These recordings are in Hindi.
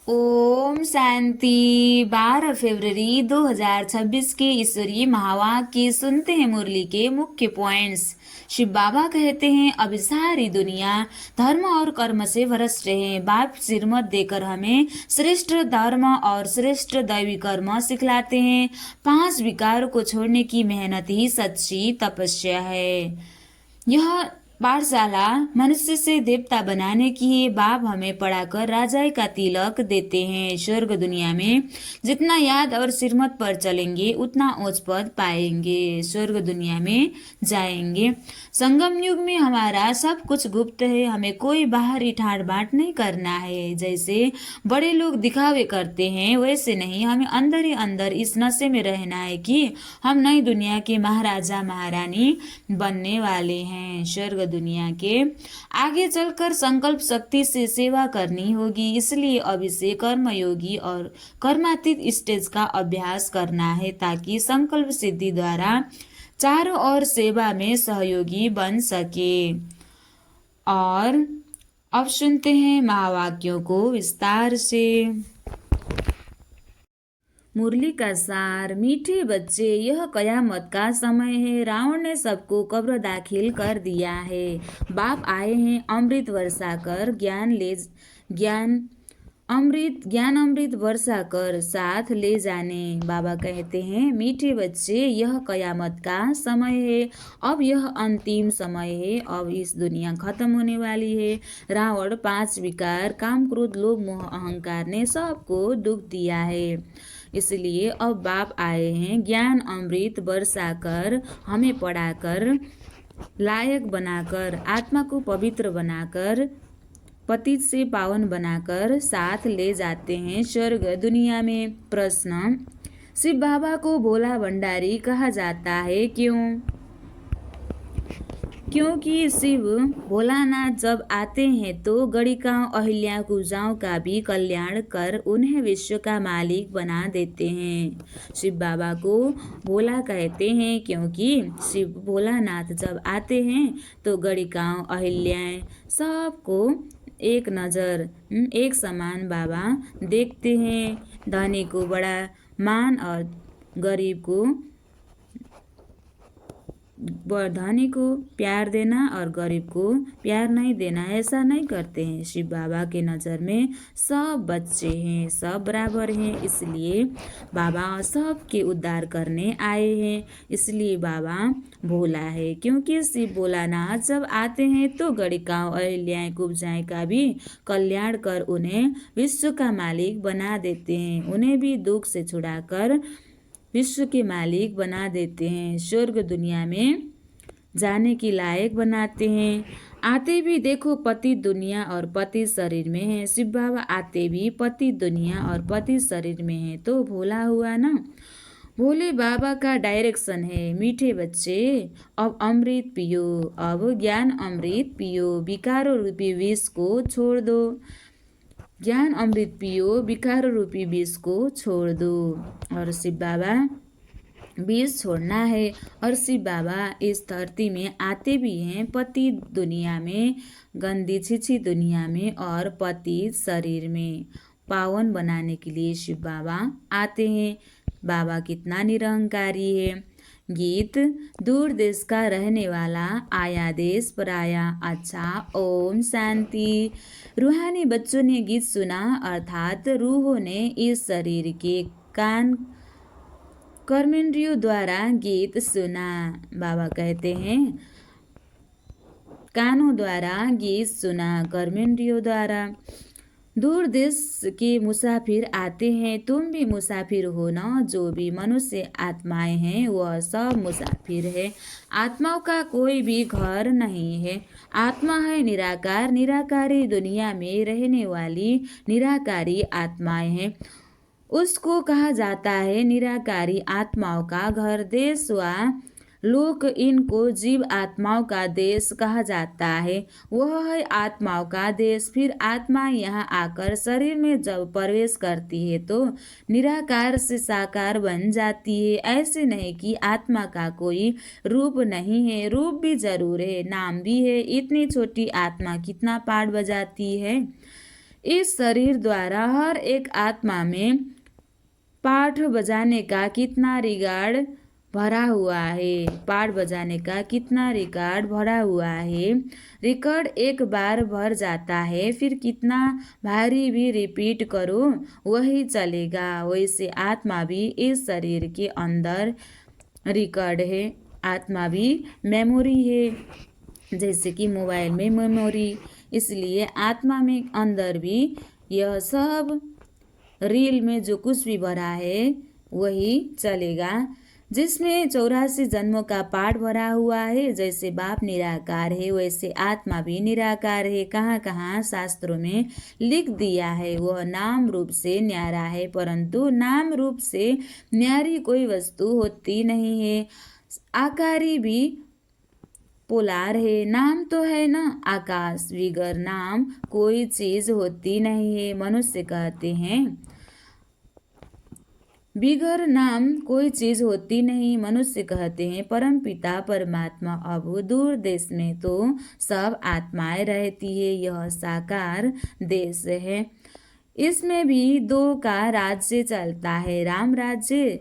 ओम शांति। 12 फरवरी 2026 के ईश्वरीय महावाक्य सुनते हैं। मुरली के मुख्य पॉइंट्स। शिव बाबा कहते हैं, अब सारी दुनिया धर्म और कर्म से भ्रष्ट है। बाप सिरमत देकर हमें श्रेष्ठ धर्म और श्रेष्ठ दैवी कर्म सिखलाते हैं। 5 विकार को छोड़ने की मेहनत ही सच्ची तपस्या है। यह पाठशाला मनुष्य से देवता बनाने की है। बाप हमें पढ़ाकर राजाई का तिलक देते हैं। स्वर्ग दुनिया में जितना याद और सिरमत पर चलेंगे उतना ऊंच पद पाएंगे। स्वर्ग दुनिया में जाएंगे। संगम युग में हमारा सब कुछ गुप्त है। हमें कोई बाहरी ठाट बाट नहीं करना है। जैसे बड़े लोग दिखावे करते हैं वैसे नहीं, हमें अंदर ही अंदर इस नशे में रहना है कि हम नई दुनिया के महाराजा महारानी बनने वाले हैं। स्वर्ग दुनिया के आगे चलकर संकल्प शक्ति से सेवा करनी होगी। इसलिए अभी से कर्मयोगी और कर्मातीत स्टेज का अभ्यास करना है, ताकि संकल्प सिद्धि द्वारा चारों ओर सेवा में सहयोगी बन सके। और अब सुनते हैं महावाक्यों को विस्तार से। मुरली का सार। मीठे बच्चे, यह कयामत का समय है। रावण ने सबको कब्र दाखिल कर दिया है। बाप आए हैं अमृत वर्षा कर ज्ञान अमृत वर्षा कर साथ ले जाने। बाबा कहते हैं, मीठे बच्चे, यह कयामत का समय है। अब यह अंतिम समय है। अब इस दुनिया खत्म होने वाली है। रावण 5 विकार काम क्रोध लोभ मोह अहंकार ने सबको दुख दिया है। इसलिए अब बाप आए हैं ज्ञान अमृत बरसा कर, हमें पढ़ाकर, लायक बनाकर, आत्मा को पवित्र बनाकर, पतित से पावन बनाकर साथ ले जाते हैं स्वर्ग दुनिया में। प्रश्न: शिव बाबा को भोला भंडारी कहा जाता है, क्यों? क्योंकि शिव भोलानाथ जब आते हैं तो गणिकाओं अहिल्या कुजाओं का भी कल्याण कर उन्हें विश्व का मालिक बना देते हैं। शिव बाबा को भोला कहते हैं क्योंकि शिव भोलानाथ जब आते हैं तो गणिकाओं अहिल्याएं सबको एक नज़र एक समान बाबा देखते हैं। धनी को बड़ा मान और गरीब को धनी को प्यार देना और गरीब को प्यार नहीं देना, ऐसा नहीं करते हैं। शिव बाबा के नज़र में सब बच्चे हैं, सब बराबर हैं। इसलिए बाबा सबके उद्धार करने आए हैं। इसलिए बाबा भोला है, क्योंकि शिव भोलानाथ जब आते हैं तो गणिकाओं अहिल्याएं कुब्जाएं का भी कल्याण कर उन्हें विश्व का मालिक बना देते हैं। उन्हें भी दुख से छुड़ाकर विश्व के मालिक बना देते हैं। स्वर्ग दुनिया में जाने की लायक बनाते हैं। आते भी देखो पति दुनिया और पति शरीर में है। शिव बाबा आते भी पति दुनिया और पति शरीर में है, तो भोला हुआ ना। भोले बाबा का डायरेक्शन है, मीठे बच्चे अब अमृत पियो, अब ज्ञान अमृत पियो, विकारों रूपी विष को छोड़ दो। ज्ञान अमृत पियो, विकार रूपी विष को छोड़ दो। और शिव बाबा विष छोड़ना है। और शिव बाबा इस धरती में आते भी हैं पति दुनिया में, गंदी छिछी दुनिया में और पति शरीर में पावन बनाने के लिए शिव बाबा आते हैं। बाबा कितना निरहंकारी है। गीत: दूर देश का रहने वाला आया देश पर आया। अच्छा, ओम शांति। रूहानी बच्चों ने गीत सुना, अर्थात रूहों ने इस शरीर के कान कर्मेंद्रियों द्वारा गीत सुना। बाबा कहते हैं, कानों द्वारा गीत सुना, कर्मेंद्रियों द्वारा। दूर देश के मुसाफिर आते हैं, तुम भी मुसाफिर हो ना। जो भी मनुष्य आत्माएं हैं वह सब मुसाफिर है। आत्माओं का कोई भी घर नहीं है। आत्मा है निराकार, निराकारी दुनिया में रहने वाली निराकारी आत्माएं हैं। उसको कहा जाता है निराकारी आत्माओं का घर, देश व लोक। इनको जीव आत्माओं का देश कहा जाता है। वह है आत्माओं का देश। फिर आत्मा यहाँ आकर शरीर में जब प्रवेश करती है तो निराकार से साकार बन जाती है। ऐसे नहीं कि आत्मा का कोई रूप नहीं है, रूप भी जरूर है, नाम भी है। इतनी छोटी आत्मा कितना पाठ बजाती है। इस शरीर द्वारा हर एक आत्मा में पाठ बजाने का कितना रिकॉर्ड भरा हुआ है। पाठ बजाने का कितना रिकॉर्ड भरा हुआ है। रिकॉर्ड एक बार भर जाता है, फिर कितना भारी भी रिपीट करो वही चलेगा। वैसे आत्मा भी इस शरीर के अंदर रिकॉर्ड है। आत्मा भी मेमोरी है, जैसे कि मोबाइल में मेमोरी। इसलिए आत्मा में अंदर भी यह सब रील में जो कुछ भी भरा है वही चलेगा, जिसमें 84 जन्मों का पाठ भरा हुआ है। जैसे बाप निराकार है, वैसे आत्मा भी निराकार है। कहाँ कहाँ शास्त्रों में लिख दिया है। वह नाम रूप से न्यारा है, परंतु नाम रूप से न्यारी कोई वस्तु होती नहीं है। आकारी भी पोलार है। नाम तो है ना आकाश, बिगर नाम कोई चीज होती नहीं है। मनुष्य कहते हैं बिगर नाम कोई चीज होती नहीं। मनुष्य कहते हैं परम पिता परमात्मा अब दूर देश में तो सब आत्माएं रहती है। यह साकार देश है, इसमें भी दो का राज्य चलता है, राम राज्य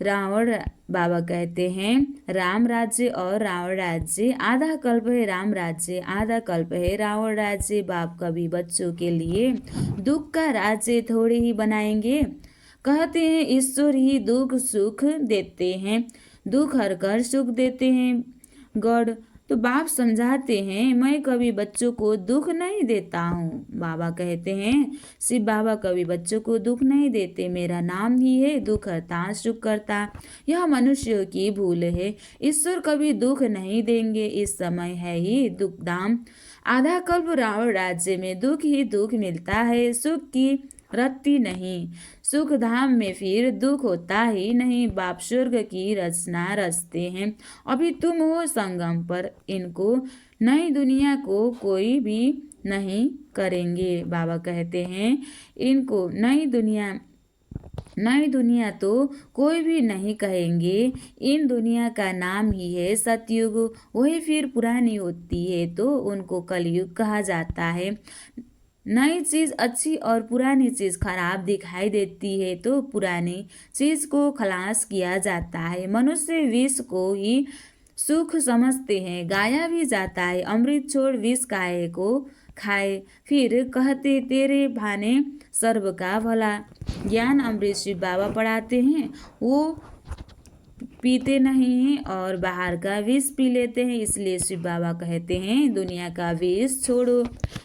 रावण। बाबा कहते हैं राम राज्य और रावण राज्य। आधा कल्प है राम राज्य, आधा कल्प है रावण राज्य। बाप कभी बच्चों के लिए दुख का राज्य थोड़े ही बनाएंगे। कहते हैं ईश्वर ही दुख सुख देते हैं, दुख हर कर सुख देते हैं गॉड। तो बाप समझाते हैं मैं कभी बच्चों को दुख नहीं देता हूँ। बाबा कहते हैं शिव बाबा कभी बच्चों को दुख नहीं देते, मेरा नाम ही है दुख हरता सुख करता। यह मनुष्यों की भूल है, ईश्वर कभी दुख नहीं देंगे। इस समय है ही दुख धाम। आधा कल्प रावण राज्य में दुख ही दुख मिलता है, सुख की रत्ती नहीं। सुख धाम में फिर दुख होता ही नहीं। बाप स्वर्ग की रचना रचते हैं, अभी तुम हो संगम पर। इनको नई दुनिया को कोई भी नहीं करेंगे। बाबा कहते हैं इनको नई दुनिया तो कोई भी नहीं कहेंगे। इन दुनिया का नाम ही है सतयुग, वही फिर पुरानी होती है तो उनको कलयुग कहा जाता है। नई चीज अच्छी और पुरानी चीज खराब दिखाई देती है तो पुरानी चीज को खलास किया जाता है। मनुष्य विष को ही सुख समझते हैं, गाया भी जाता है अमृत छोड़ विष काहे को खाए। फिर कहते तेरे भाने सर्व का भला। ज्ञान अमृत शिव बाबा पढ़ाते हैं, वो पीते नहीं हैं और बाहर का विष पी लेते हैं। इसलिए शिव बाबा कहते हैं दुनिया का विष छोड़ो,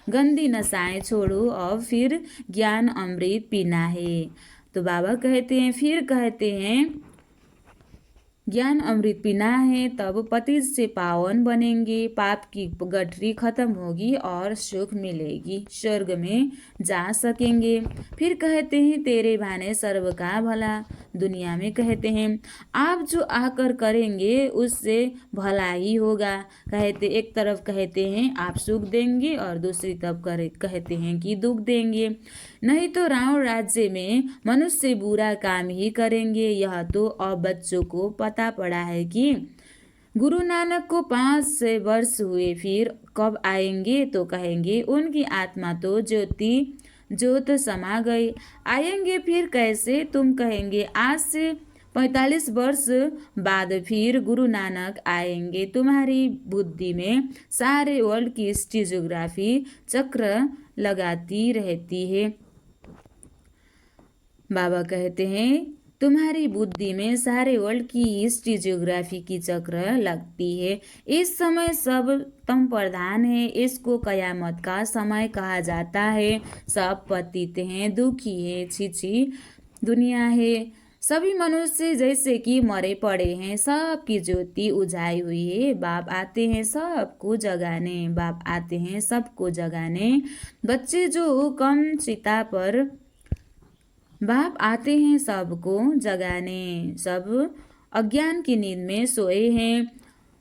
गंदी नशाएं छोड़ो और फिर ज्ञान अमृत पीना है। तो बाबा कहते हैं फिर कहते हैं ज्ञान अमृत पीना है, तब पति से पावन बनेंगे, पाप की गठरी खत्म होगी और सुख मिलेगी, स्वर्ग में जा सकेंगे। फिर कहते हैं तेरे भाने सर्व का भला। दुनिया में कहते हैं आप जो आकर करेंगे उससे भला ही होगा। कहते एक तरफ कहते हैं आप सुख देंगे और दूसरी तरफ कहते हैं कि दुख देंगे। नहीं तो रावण राज्य में मनुष्य बुरा काम ही करेंगे। यह तो अब बच्चों को पता पड़ा है कि गुरु नानक को 500 वर्ष हुए, फिर कब आएंगे तो कहेंगे उनकी आत्मा तो ज्योत समा गई। आएंगे फिर कैसे, तुम कहेंगे आज से 45 वर्ष बाद फिर गुरु नानक आएंगे। तुम्हारी बुद्धि में सारे वर्ल्ड की हिस्ट्री ज्योग्राफी चक्र लगाती रहती है। बाबा कहते हैं तुम्हारी बुद्धि में सारे वर्ल्ड की हिस्ट्री ज्योग्राफी की चक्र लगती है। इस समय सब तम प्रधान है, इसको कयामत का समय कहा जाता है। सब पतित हैं, दुखी है, छिछी दुनिया है। सभी मनुष्य जैसे कि मरे पड़े हैं, सबकी ज्योति उजाई हुई है। बाप आते हैं सबको जगाने, बाप आते हैं सबको जगाने। बच्चे जो कम चिता पर, बाप आते हैं सबको जगाने। सब अज्ञान की नींद में सोए हैं।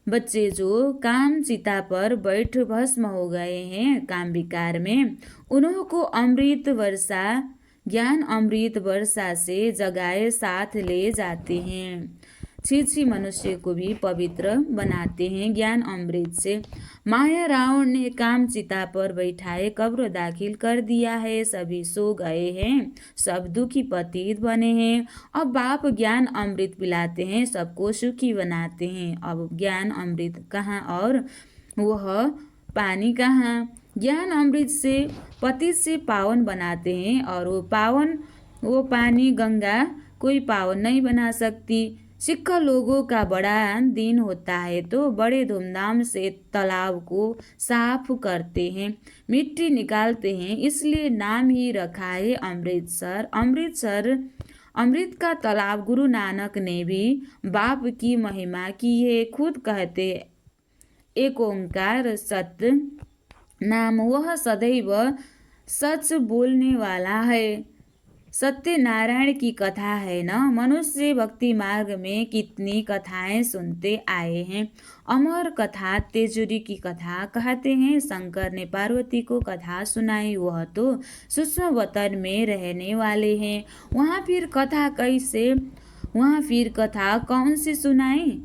बच्चे जो काम चिता पर बैठ भस्म हो गए हैं काम विकार में, उन्हों को अमृत वर्षा ज्ञान अमृत वर्षा से जगाए साथ ले जाते हैं। छी मनुष्य को भी पवित्र बनाते हैं ज्ञान अमृत से। माया रावण ने काम चिता पर बैठाए कब्र दाखिल कर दिया है, सभी सो गए हैं, सब दुखी पतित बने हैं। अब बाप ज्ञान अमृत पिलाते हैं, सबको सुखी बनाते हैं। अब ज्ञान अमृत कहाँ और वह पानी कहाँ? ज्ञान अमृत से पतित से पावन बनाते हैं और वो पानी गंगा कोई पावन नहीं बना सकती। सिख लोगों का बड़ा दिन होता है तो बड़े धूमधाम से तालाब को साफ करते हैं, मिट्टी निकालते हैं, इसलिए नाम ही रखा है अमृतसर। अमृत का तालाब। गुरु नानक ने भी बाप की महिमा की है, खुद कहते एक ओंकार सत्य नाम, वह सदैव सच बोलने वाला है। सत्यनारायण की कथा है न। मनुष्य भक्ति मार्ग में कितनी कथाएं सुनते आए हैं। अमर कथा तेजुरी की कथा कहते हैं। शंकर ने पार्वती को कथा सुनाई, वह तो सूक्ष्म वतन में रहने वाले हैं, वहाँ फिर कथा कौन सी सुनाई?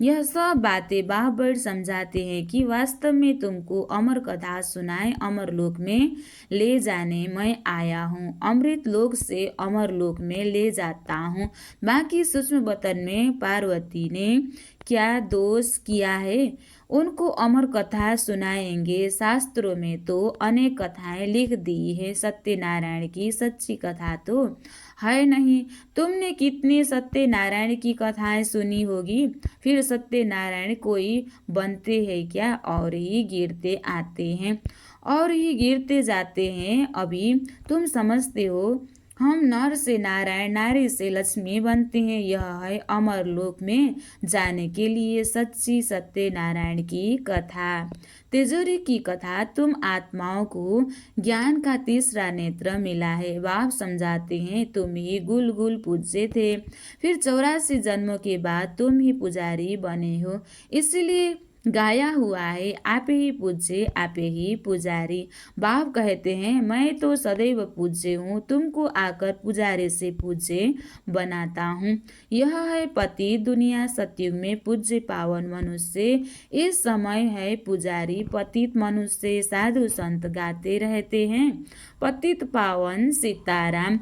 यह सब बातें बाबर समझाते हैं कि वास्तव में तुमको अमर कथा सुनाए, अमर लोक में ले जाने मैं आया हूँ, अमृत लोक से अमर लोक में ले जाता हूँ। बाकी सूक्ष्म वतन में पार्वती ने क्या दोष किया है? उनको अमर कथा सुनाएंगे। शास्त्रों में तो अनेक कथाएं लिख दी है, सत्यनारायण की सच्ची कथा तो है नहीं। तुमने कितनी सत्यनारायण की कथाएं सुनी होगी। फिर सत्यनारायण कोई बनते हैं क्या? और ही गिरते आते हैं और ही गिरते जाते हैं। अभी तुम समझते हो हम नर से नारायण, नारी से लक्ष्मी बनते हैं। यह है अमर लोक में जाने के लिए सच्ची सत्यनारायण की कथा। तिजोरी की कथा। तुम आत्माओं को ज्ञान का तीसरा नेत्र मिला है। बाप समझाते हैं तुम ही गुल गुल पूज्य थे, फिर 84 जन्मों के बाद तुम ही पुजारी बने हो, इसलिए गाया हुआ है आपे ही पूज्य आपे ही पुजारी। बाप कहते हैं मैं तो सदैव पूज्य हूँ, तुमको आकर पुजारी से पूज्य बनाता हूँ। यह है पति दुनिया। सतयुग में पूज्य पावन मनुष्य, इस समय है पुजारी पतित मनुष्य। साधु संत गाते रहते हैं पतित पावन सीताराम।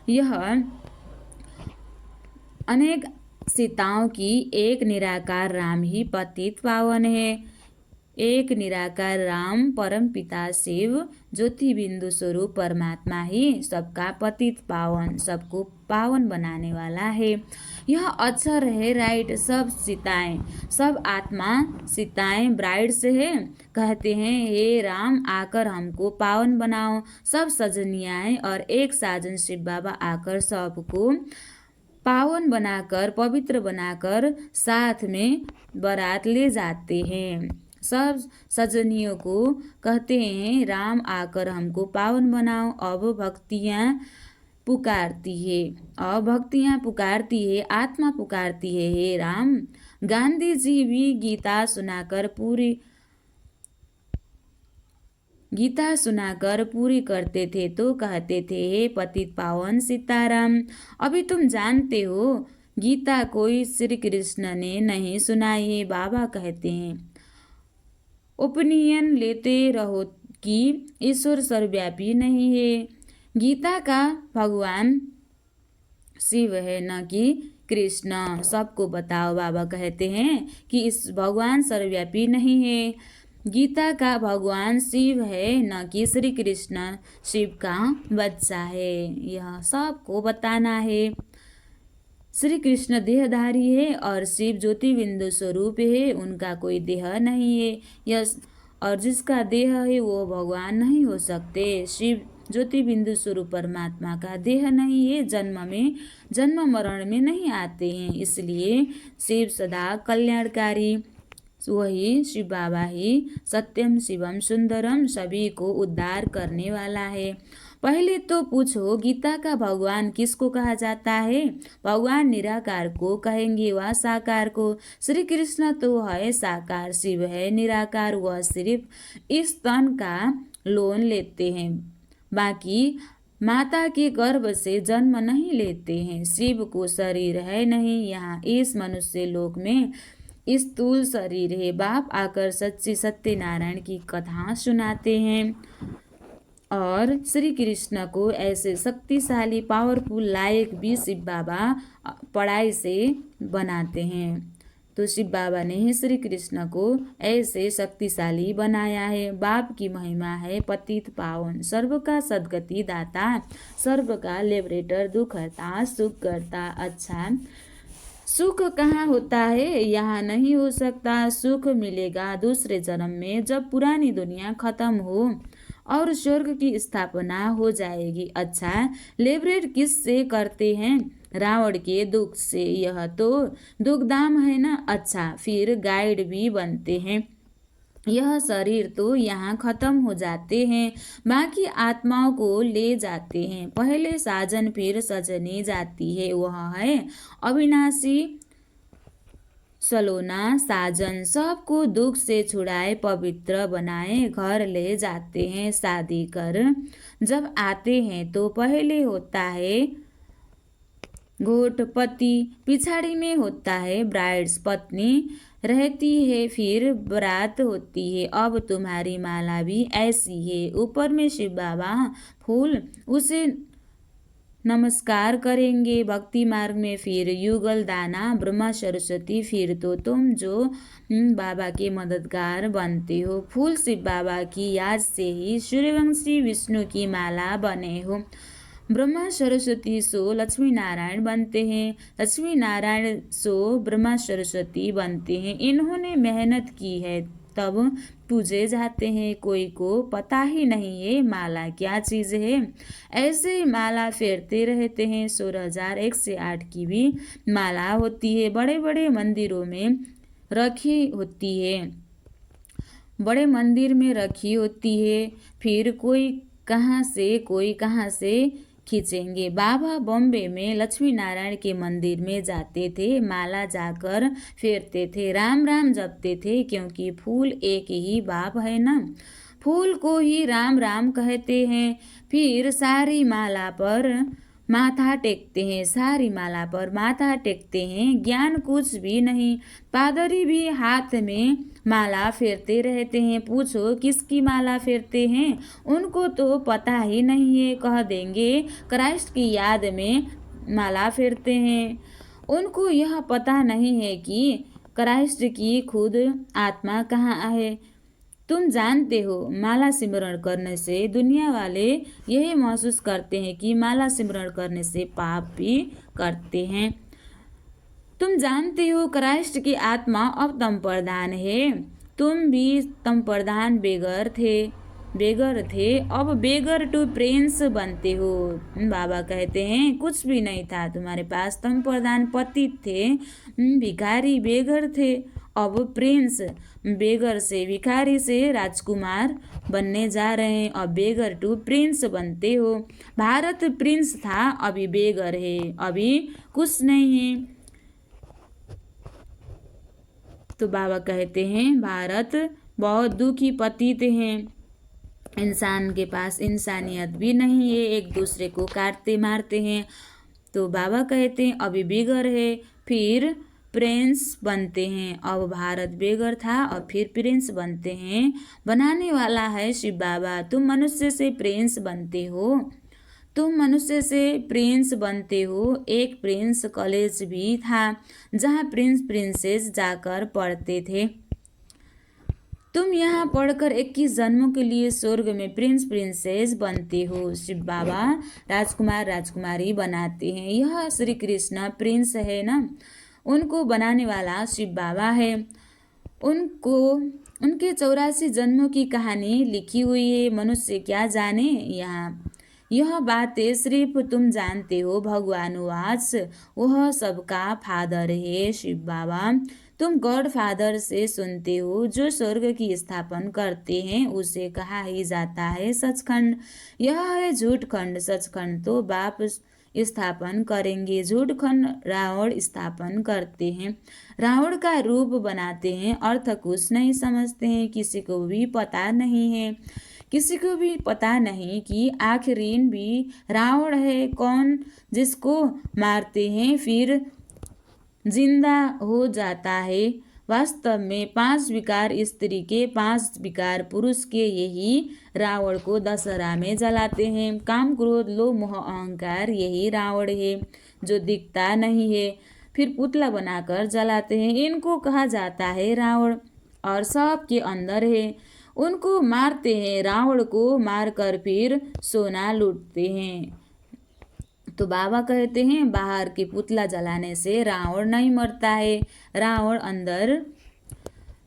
यह अनेक सीताओं की एक निराकार राम ही पतित पावन है। एक निराकार राम परम पिता शिव ज्योति बिंदु स्वरूप परमात्मा ही सबका पतित पावन, सबको पावन बनाने वाला है। यह अक्षर है राइट। सब सीताएं, सब आत्मा सीताएं ब्राइड से है। कहते हैं हे राम आकर हमको पावन बनाओ। सब सजनियाएं और एक साजन शिव बाबा आकर सबको पावन बनाकर पवित्र बनाकर साथ में बारात ले जाते हैं। सब सजनियों को कहते हैं राम आकर हमको पावन बनाओ। अब भक्तियाँ पुकारती है, आत्मा पुकारती है हे राम। गांधी जी भी गीता सुनाकर पूरी करते थे तो कहते थे हे पतित पावन सीताराम। अभी तुम जानते हो गीता कोई श्री कृष्ण ने नहीं सुनाई है। बाबा कहते हैं ओपिनियन लेते रहो कि ईश्वर सर्वव्यापी नहीं है। गीता का भगवान शिव है न कि कृष्ण, सबको बताओ। बाबा कहते हैं कि इस भगवान सर्वव्यापी नहीं है। गीता का भगवान शिव है न कि श्री कृष्ण शिव का बच्चा है। यह सबको बताना है। श्री कृष्ण देहधारी है और शिव ज्योति बिंदु स्वरूप है, उनका कोई देह नहीं है। यह और जिसका देह है वो भगवान नहीं हो सकते। शिव ज्योति बिंदु स्वरूप परमात्मा का देह नहीं है, जन्म मरण में नहीं आते हैं, इसलिए शिव सदा कल्याणकारी। वही शिव बाबा ही सत्यम शिवम सुंदरम, सभी को उद्धार करने वाला है। पहले तो पूछो गीता का भगवान किसको कहा जाता है? भगवान निराकार को कहेंगे, वह साकार को। श्री कृष्ण तो है साकार, शिव है निराकार, वह सिर्फ इस तन का लोन लेते हैं, बाकी माता के गर्भ से जन्म नहीं लेते हैं। शिव को शरीर है नहीं यहाँ इस मनुष्य लोक में, स्थूल शरीर है। बाप आकर सच्ची सत्यनारायण की कथा सुनाते हैं और श्री कृष्ण को ऐसे शक्तिशाली पावरफुल लायक भी शिव बाबा पढ़ाई से बनाते हैं। तो शिव बाबा ने ही श्री कृष्ण को ऐसे शक्तिशाली बनाया है। बाप की महिमा है पतित पावन, सर्व का सदगति दाता, सर्व का लिबरेटर, दुख हरता, सुख करता। अच्छा, सुख कहाँ होता है? यहाँ नहीं हो सकता। सुख मिलेगा दूसरे जन्म में, जब पुरानी दुनिया खत्म हो और स्वर्ग की स्थापना हो जाएगी। अच्छा, लिबरेट किस से करते हैं? रावण के दुख से। यह तो दुखधाम है ना। अच्छा, फिर गाइड भी बनते हैं। यह शरीर तो यहाँ खत्म हो जाते हैं, बाकी आत्माओं को ले जाते हैं। पहले साजन फिर सजनी जाती है, वह है अविनाशी सलोना साजन। सबको दुख से छुड़ाए पवित्र बनाए घर ले जाते हैं। शादी कर जब आते हैं तो पहले होता है घोट पति, पिछाड़ी में होता है ब्राइड्स पत्नी रहती है, फिर बारात होती है। अब तुम्हारी माला भी ऐसी है। ऊपर में शिव बाबा फूल, उसे नमस्कार करेंगे। भक्ति मार्ग में फिर युगल दाना, ब्रह्मा सरस्वती, फिर तो तुम जो बाबा के मददगार बनते हो। फूल शिव बाबा की याद से ही सूर्यवंशी विष्णु की माला बने हो। ब्रह्मा सरस्वती सो लक्ष्मी नारायण बनते हैं, लक्ष्मी नारायण सो ब्रह्मा सरस्वती बनते हैं। इन्होंने मेहनत की है तब पूजे जाते हैं। कोई को पता ही नहीं है माला क्या चीज़ है, ऐसे ही माला फेरते रहते हैं। 16,108 की भी माला होती है। बड़े बड़े मंदिरों में रखी होती है, बड़े मंदिर में रखी होती है। फिर कोई कहाँ से खींचेंगे। बाबा बॉम्बे में लक्ष्मी नारायण के मंदिर में जाते थे, माला जाकर फेरते थे, राम राम जपते थे, क्योंकि फूल एक ही बाप है ना। फूल को ही राम राम कहते हैं। फिर सारी माला पर माथा टेकते हैं, सारी माला पर माथा टेकते हैं। ज्ञान कुछ भी नहीं। पादरी भी हाथ में माला फेरते रहते हैं। पूछो किसकी माला फेरते हैं, उनको तो पता ही नहीं है। कह देंगे क्राइस्ट की याद में माला फेरते हैं। उनको यह पता नहीं है कि क्राइस्ट की खुद आत्मा कहाँ है। तुम जानते हो माला सिमरण करने से दुनिया वाले यही महसूस करते हैं कि माला सिमरण करने से पाप भी करते हैं। तुम जानते हो क्राइस्ट की आत्मा अब तम प्रधान है। तुम भी तम प्रधान बेगर थे, अब बेगर टू प्रिंस बनते हो। बाबा कहते हैं कुछ भी नहीं था तुम्हारे पास। तम प्रधान पतित थे, भिखारी बेगर थे, अब प्रिंस, बेगर से भिखारी से राजकुमार बनने जा रहे हैं। अब बेगर टू प्रिंस बनते हो। भारत प्रिंस था, अभी बेगर है, अभी कुछ नहीं है। तो बाबा कहते हैं भारत बहुत दुखी पतित हैं, इंसान के पास इंसानियत भी नहीं है, एक दूसरे को काटते मारते हैं। तो बाबा कहते हैं अभी बेगर है, फिर प्रिंस बनते हैं। अब भारत बेगर था और फिर प्रिंस बनते हैं। बनाने वाला है शिव बाबा। तुम मनुष्य से प्रिंस बनते हो, तुम मनुष्य से प्रिंस बनते हो। एक प्रिंस कॉलेज भी था जहाँ प्रिंस प्रिंसेस जाकर पढ़ते थे। तुम यहाँ पढ़कर 21 जन्मों के लिए स्वर्ग में प्रिंस प्रिंसेस बनते हो। शिव बाबा राजकुमार राजकुमारी बनाते हैं। यह श्री कृष्ण प्रिंस है ना, उनको बनाने वाला शिव बाबा है। उनके 84 जन्मों की कहानी लिखी हुई है। मनुष्य क्या जाने यह बातें सिर्फ तुम जानते हो। भगवान वाच वह सबका फादर है शिव बाबा। तुम गॉड फादर से सुनते हो, जो स्वर्ग की स्थापन करते हैं उसे कहा ही जाता है सचखंड। यह है झूठ खंड, सचखंड तो बाप स्थापन करेंगे। झूठ खंड रावण स्थापन करते हैं, रावण का रूप बनाते हैं, अर्थ कुछ नहीं समझते हैं, किसी को भी पता नहीं है किसी को भी पता नहीं कि आखिरीन भी रावण है कौन जिसको मारते हैं फिर जिंदा हो जाता है। वास्तव में 5 विकार स्त्री के 5 विकार पुरुष के यही रावण को दशहरा में जलाते हैं। काम क्रोध लोभ मोह अहंकार यही रावण है जो दिखता नहीं है, फिर पुतला बनाकर जलाते हैं। इनको कहा जाता है रावण और सबके अंदर है। उनको मारते हैं, रावण को मारकर फिर सोना लूटते हैं। तो बाबा कहते हैं बाहर के पुतला जलाने से रावण नहीं मरता है, रावण अंदर।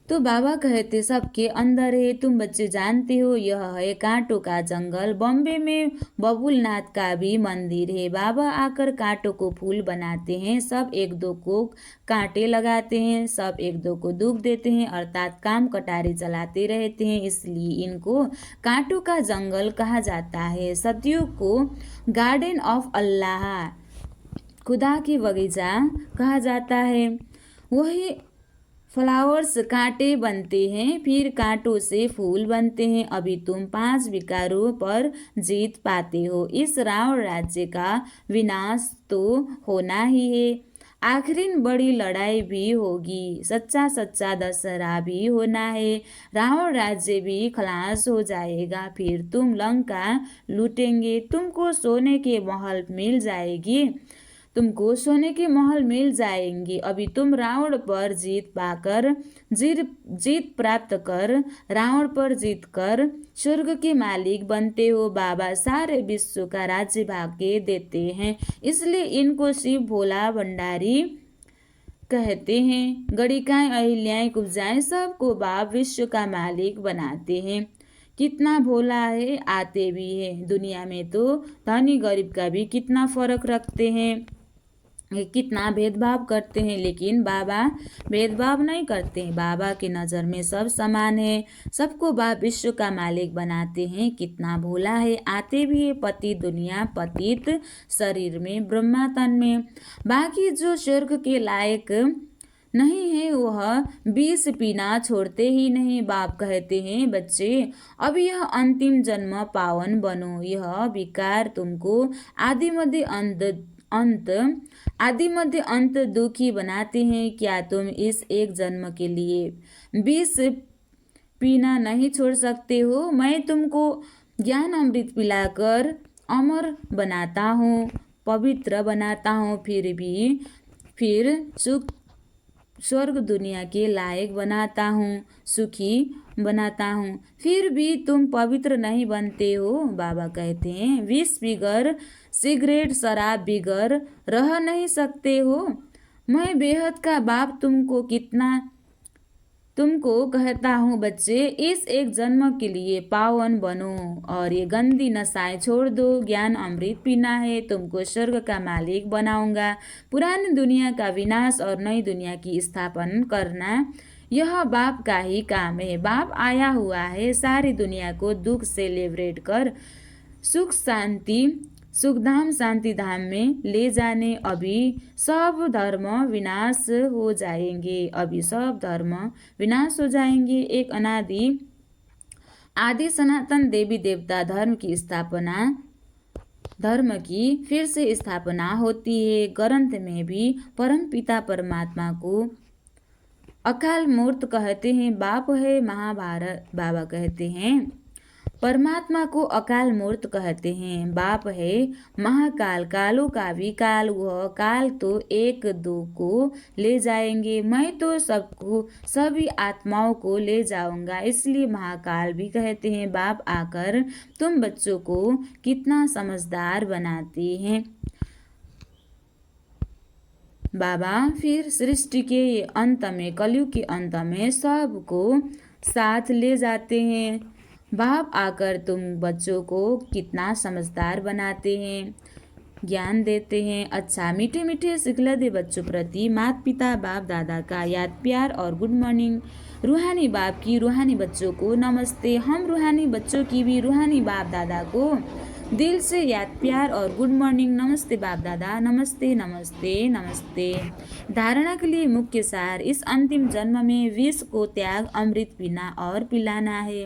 तो बाबा कहते सबके अंदर है। तुम बच्चे जानते हो यह है कांटों का जंगल। बॉम्बे में बबुलनाथ का भी मंदिर है। बाबा आकर कांटों को फूल बनाते हैं, सब एक दो को कांटे लगाते हैं, सब एक दो को दुख देते हैं, अर्थात काम कटारे चलाते रहते हैं, इसलिए इनको कांटों का जंगल कहा जाता है। सदियों को गार्डन ऑफ अल्लाह खुदा की बगीचा कहा जाता है। वही फ्लावर्स कांटे बनते हैं, फिर कांटों से फूल बनते हैं। अभी तुम 5 विकारों पर जीत पाते हो। इस रावण राज्य का विनाश तो होना ही है। आखिरी बड़ी लड़ाई भी होगी, सच्चा सच्चा दशहरा भी होना है। रावण राज्य भी खलास हो जाएगा, फिर तुम लंका लूटेंगे। तुमको सोने के महल मिल जाएगी, तुमको सोने के महल मिल जाएंगे। अभी तुम रावण पर जीत पाकर जीत प्राप्त कर रावण पर जीत कर स्वर्ग के मालिक बनते हो। बाबा सारे विश्व का राज्य भाग्य देते हैं, इसलिए इनको शिव भोला भंडारी कहते हैं। गणिकाएं अहिल्याएं कुब्जाएं सबको बाप विश्व का मालिक बनाते हैं। कितना भोला है, आते भी है। दुनिया में तो धनी गरीब का भी कितना फर्क रखते हैं, कितना भेदभाव करते हैं, लेकिन बाबा भेदभाव नहीं करते हैं। बाबा की नज़र में सब समान है, सबको बाप विश्व का मालिक बनाते हैं। कितना भोला है, आते भी है। पति दुनिया पतित शरीर में ब्रह्मा तन में। बाकी जो स्वर्ग के लायक नहीं है वह विष पीना छोड़ते ही नहीं। बाप कहते हैं बच्चे अब यह अंतिम जन्म पावन बनो। यह विकार तुमको आदि मध्य अंत दुखी बनाते हैं। क्या तुम इस एक जन्म के लिए विष पीना नहीं छोड़ सकते हो? मैं तुमको ज्ञान अमृत पिलाकर अमर बनाता हूँ, पवित्र बनाता हूँ, फिर स्वर्ग दुनिया के लायक बनाता हूँ, सुखी बनाता हूँ, फिर भी तुम पवित्र नहीं बनते हो। बाबा कहते हैं विष बिगर सिगरेट शराब बिगर रह नहीं सकते हो। मैं बेहद का बाप तुमको कहता हूँ बच्चे इस एक जन्म के लिए पावन बनो और ये गंदी नशाएं छोड़ दो। ज्ञान अमृत पीना है, तुमको स्वर्ग का मालिक बनाऊंगा। पुरानी दुनिया का विनाश और नई दुनिया की स्थापना करना यह बाप का ही काम है। बाप आया हुआ है सारी दुनिया को दुख से लिबरेट कर सुखधाम शांति धाम में ले जाने। अभी सब धर्म विनाश हो जाएंगे, अभी सब धर्म विनाश हो जाएंगे। एक आदि सनातन देवी देवता धर्म की फिर से स्थापना होती है। ग्रंथ में भी परम पिता परमात्मा को अकाल मूर्त कहते हैं। बाप है महाभारत, बाबा कहते हैं परमात्मा को अकाल मूर्त कहते हैं। बाप है महाकाल, कालों का भी काल, वह काल तो एक दो को ले जाएंगे। मैं तो सभी आत्माओं को ले जाऊंगा, इसलिए महाकाल भी कहते हैं। बाप आकर तुम बच्चों को कितना समझदार बनाते हैं। बाबा फिर सृष्टि के अंत में, कलयुग के अंत में सबको साथ ले जाते हैं। बाप आकर तुम बच्चों को कितना समझदार बनाते हैं, ज्ञान देते हैं। अच्छा मीठे मीठे सिखला दे बच्चों प्रति माता पिता बाप दादा का याद प्यार और गुड मॉर्निंग। रूहानी बाप की रूहानी बच्चों को नमस्ते। हम रूहानी बच्चों की भी रूहानी बाप दादा को दिल से याद, प्यार और गुड मॉर्निंग। नमस्ते बाप दादा, नमस्ते नमस्ते नमस्ते। धारणा के लिए मुख्य सार, इस अंतिम जन्म में विष को त्याग, अमृत पीना और पिलाना है,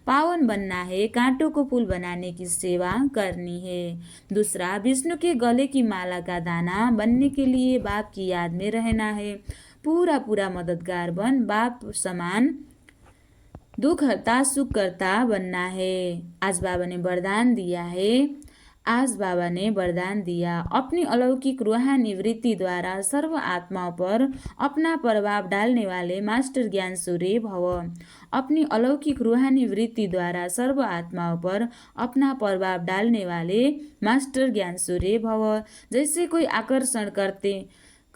पावन बनना है, कांटों को फूल बनाने की सेवा करनी है। दूसरा, विष्णु के गले की माला का दाना बनने के लिए बाप की याद में रहना है, पूरा पूरा मददगार बन बाप समान दुख हरता सुख करता बनना है। आज बाबा ने वरदान दिया है, आज बाबा ने वरदान दिया, अपनी अलौकिक रूहानी वृत्ति द्वारा सर्व आत्माओं पर अपना प्रभाव डालने वाले मास्टर ज्ञान सूर्य भव। अपनी अलौकिक रूहानी वृत्ति द्वारा सर्व आत्माओं पर अपना प्रभाव डालने वाले मास्टर ज्ञान सूर्य भव। जैसे कोई आकर्षण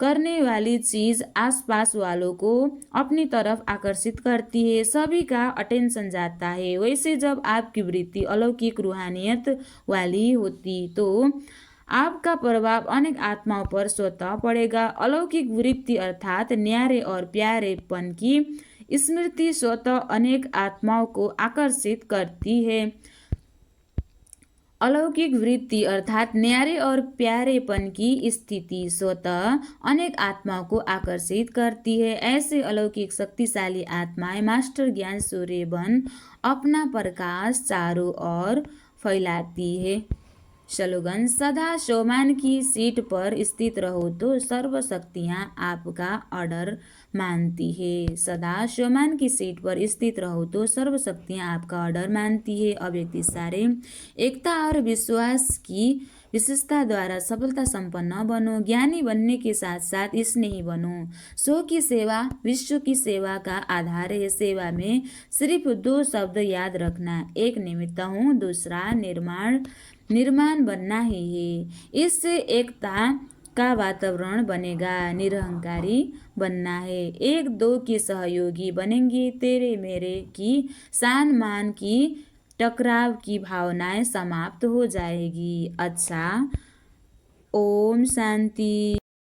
करने वाली चीज आसपास वालों को अपनी तरफ आकर्षित करती है, सभी का अटेंशन जाता है, वैसे जब आपकी वृत्ति अलौकिक रूहानियत वाली होती तो आपका प्रभाव अनेक आत्माओं पर स्वतः पड़ेगा। अलौकिक वृत्ति अर्थात न्यारे और प्यारेपन की स्मृति स्वतः अनेक आत्माओं को आकर्षित करती है। अलौकिक वृत्ति अर्थात न्यारे और प्यारेपन की स्थिति स्वतः अनेक आत्माओं को आकर्षित करती है। ऐसे अलौकिक शक्तिशाली आत्माएं मास्टर ज्ञान सूर्य बन अपना प्रकाश चारों ओर फैलाती है। स्लोगन, सदा शोमान की सीट पर स्थित रहो तो सर्व शक्तियाँ आपका ऑर्डर मानती है। सदा शोमान की सीट पर स्थित रहो तो सर्व शक्तियाँ आपका ऑर्डर मानती है। अव्यक्ति सारे, एकता और विश्वास की विशेषता द्वारा सफलता संपन्न बनो। ज्ञानी बनने के साथ साथ स्नेही बनो। सो की सेवा विश्व की सेवा का आधार है। सेवा में सिर्फ 2 शब्द याद रखना, एक निमित्त हूँ, दूसरा निर्माण बनना ही है। इससे एकता का वातावरण बनेगा। निरहंकारी बनना है, 1-2 के सहयोगी बनेंगे। तेरे मेरे की शान मान की टकराव की भावनाएं समाप्त हो जाएगी। अच्छा, ओम शांति।